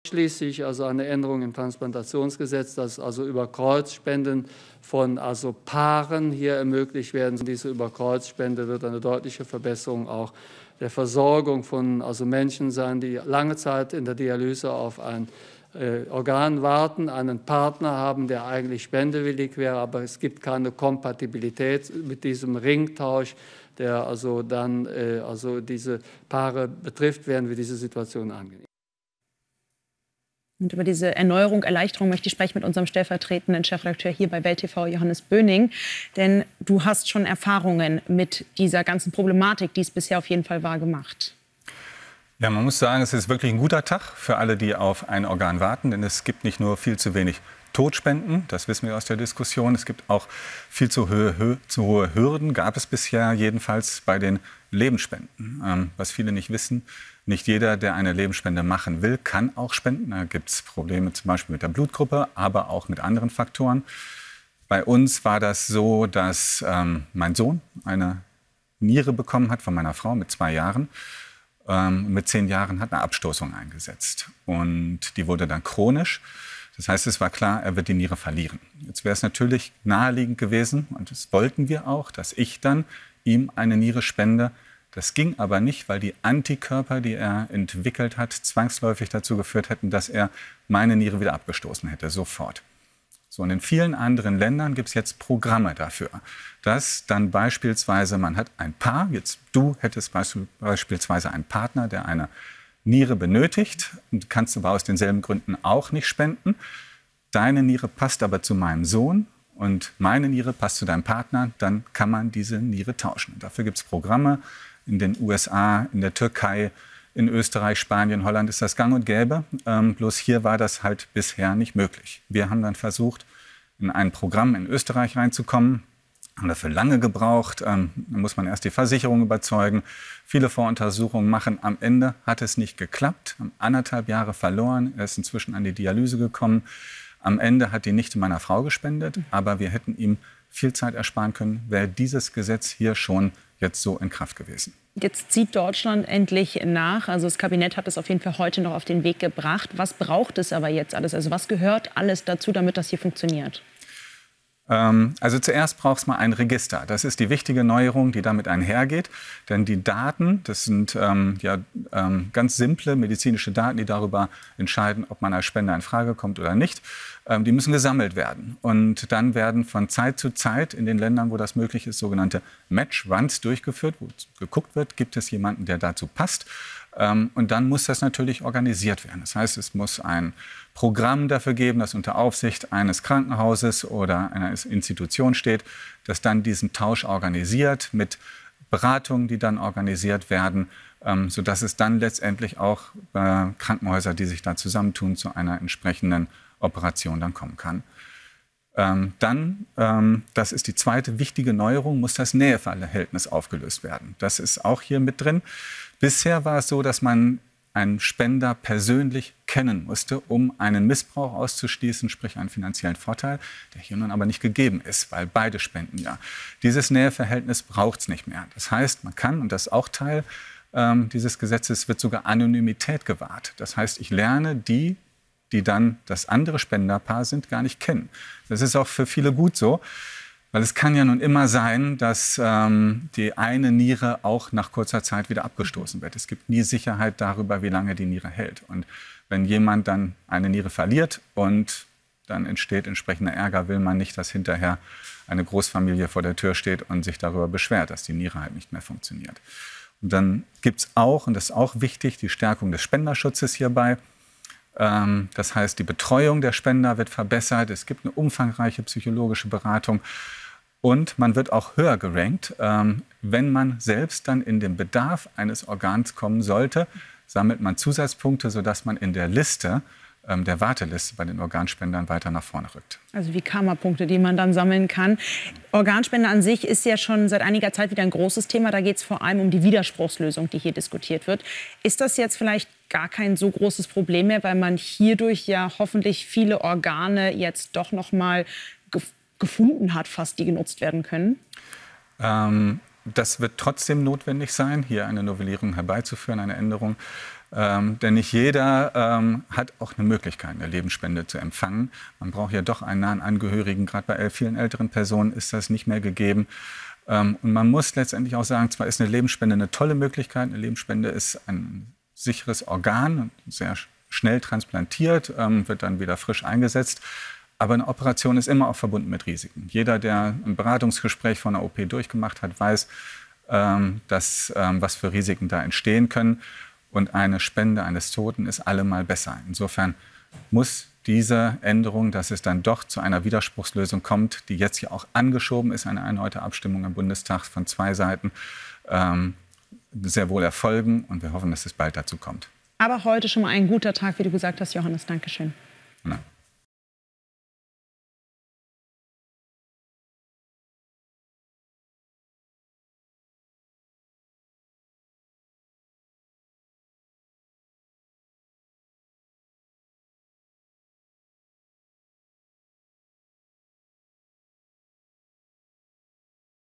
schließlich also eine Änderung im Transplantationsgesetz, dass also über Kreuzspenden von also Paaren hier ermöglicht werden. Diese Überkreuzspende wird eine deutliche Verbesserung auch der Versorgung von also Menschen sein, die lange Zeit in der Dialyse auf ein Organ warten, einen Partner haben, der eigentlich spendewillig wäre, aber es gibt keine Kompatibilität mit diesem Ringtausch, der also dann also diese Paare betrifft, werden wir diese Situation angehen. Und über diese Erneuerung, Erleichterung möchte ich sprechen mit unserem stellvertretenden Chefredakteur hier bei Welt TV, Johannes Böning. Denn du hast schon Erfahrungen mit dieser ganzen Problematik, die es bisher auf jeden Fall war, gemacht. Ja, man muss sagen, es ist wirklich ein guter Tag für alle, die auf ein Organ warten. Denn es gibt nicht nur viel zu wenig Totspenden, das wissen wir aus der Diskussion. Es gibt auch viel zu hohe Hürden, gab es bisher jedenfalls bei den Lebensspenden. Was viele nicht wissen, nicht jeder, der eine Lebensspende machen will, kann auch spenden. Da gibt es Probleme zum Beispiel mit der Blutgruppe, aber auch mit anderen Faktoren. Bei uns war das so, dass mein Sohn eine Niere bekommen hat von meiner Frau mit 2 Jahren. Mit 10 Jahren hat eine Abstoßung eingesetzt und die wurde dann chronisch. Das heißt, es war klar, er wird die Niere verlieren. Jetzt wäre es natürlich naheliegend gewesen, und das wollten wir auch, dass ich dann ihm eine Niere spende. Das ging aber nicht, weil die Antikörper, die er entwickelt hat, zwangsläufig dazu geführt hätten, dass er meine Niere wieder abgestoßen hätte, sofort. So, und in vielen anderen Ländern gibt es jetzt Programme dafür, dass dann beispielsweise man hat ein Paar, jetzt du hättest beispielsweise einen Partner, der eine Niere benötigt und kannst aber aus denselben Gründen auch nicht spenden. Deine Niere passt aber zu meinem Sohn und meine Niere passt zu deinem Partner, dann kann man diese Niere tauschen. Und dafür gibt es Programme in den USA, in der Türkei, in Österreich, Spanien, Holland ist das gang und gäbe. Bloß hier war das halt bisher nicht möglich. Wir haben dann versucht, in ein Programm in Österreich reinzukommen. Haben dafür lange gebraucht. Da muss man erst die Versicherung überzeugen, viele Voruntersuchungen machen. Am Ende hat es nicht geklappt, haben 1,5 Jahre verloren. Er ist inzwischen an die Dialyse gekommen. Am Ende hat die Nichte meiner Frau gespendet, aber wir hätten ihm viel Zeit ersparen können, wäre dieses Gesetz hier schon jetzt so in Kraft gewesen. Jetzt zieht Deutschland endlich nach. Also das Kabinett hat es auf jeden Fall heute noch auf den Weg gebracht. Was braucht es aber jetzt alles? Also was gehört alles dazu, damit das hier funktioniert? Also zuerst braucht es mal ein Register. Das ist die wichtige Neuerung, die damit einhergeht. Denn die Daten, das sind ganz simple medizinische Daten, die darüber entscheiden, ob man als Spender in Frage kommt oder nicht. Die müssen gesammelt werden. Und dann werden von Zeit zu Zeit in den Ländern, wo das möglich ist, sogenannte Match-Runs durchgeführt, wo geguckt wird, gibt es jemanden, der dazu passt. Und dann muss das natürlich organisiert werden. Das heißt, es muss ein Programm dafür geben, das unter Aufsicht eines Krankenhauses oder einer Institution steht, das dann diesen Tausch organisiert mit Beratungen, die dann organisiert werden, sodass es dann letztendlich auch Krankenhäuser, die sich da zusammentun, zu einer entsprechenden Operation dann kommen kann. Das ist die zweite wichtige Neuerung, muss das Näheverhältnis aufgelöst werden. Das ist auch hier mit drin. Bisher war es so, dass man einen Spender persönlich kennen musste, um einen Missbrauch auszuschließen, sprich einen finanziellen Vorteil, der hier nun aber nicht gegeben ist, weil beide spenden ja. Dieses Näheverhältnis braucht es nicht mehr. Das heißt, man kann, und das ist auch Teil dieses Gesetzes, wird sogar Anonymität gewahrt. Das heißt, ich lerne die dann das andere Spenderpaar sind, gar nicht kennen. Das ist auch für viele gut so. Weil es kann ja nun immer sein, dass die eine Niere auch nach kurzer Zeit wieder abgestoßen wird. Es gibt nie Sicherheit darüber, wie lange die Niere hält. Und wenn jemand dann eine Niere verliert und dann entsteht entsprechender Ärger, will man nicht, dass hinterher eine Großfamilie vor der Tür steht und sich darüber beschwert, dass die Niere halt nicht mehr funktioniert. Und dann gibt es auch, und das ist auch wichtig, die Stärkung des Spenderschutzes hierbei. Das heißt, die Betreuung der Spender wird verbessert. Es gibt eine umfangreiche psychologische Beratung. Und man wird auch höher gerankt, wenn man selbst dann in den Bedarf eines Organs kommen sollte, sammelt man Zusatzpunkte, sodass man in der Liste, der Warteliste bei den Organspendern weiter nach vorne rückt. Also wie Karma-Punkte, die man dann sammeln kann. Organspende an sich ist ja schon seit einiger Zeit wieder ein großes Thema. Da geht es vor allem um die Widerspruchslösung, die hier diskutiert wird. Ist das jetzt vielleicht gar kein so großes Problem mehr, weil man hierdurch ja hoffentlich viele Organe jetzt doch noch mal gefunden hat, fast, die genutzt werden können? Das wird trotzdem notwendig sein, hier eine Novellierung herbeizuführen, eine Änderung. Denn nicht jeder hat auch eine Möglichkeit, eine Lebensspende zu empfangen. Man braucht ja doch einen nahen Angehörigen. Gerade bei vielen älteren Personen ist das nicht mehr gegeben. Und man muss letztendlich auch sagen, zwar ist eine Lebensspende eine tolle Möglichkeit. Eine Lebensspende ist ein sicheres Organ, sehr schnell transplantiert, wird dann wieder frisch eingesetzt. Aber eine Operation ist immer auch verbunden mit Risiken. Jeder, der ein Beratungsgespräch von einer OP durchgemacht hat, weiß, was für Risiken da entstehen können. Und eine Spende eines Toten ist allemal besser. Insofern muss diese Änderung, dass es dann doch zu einer Widerspruchslösung kommt, die jetzt ja auch angeschoben ist, eine erneute Abstimmung im Bundestag von 2 Seiten, sehr wohl erfolgen. Und wir hoffen, dass es bald dazu kommt. Aber heute schon mal ein guter Tag, wie du gesagt hast, Johannes. Dankeschön. Ja.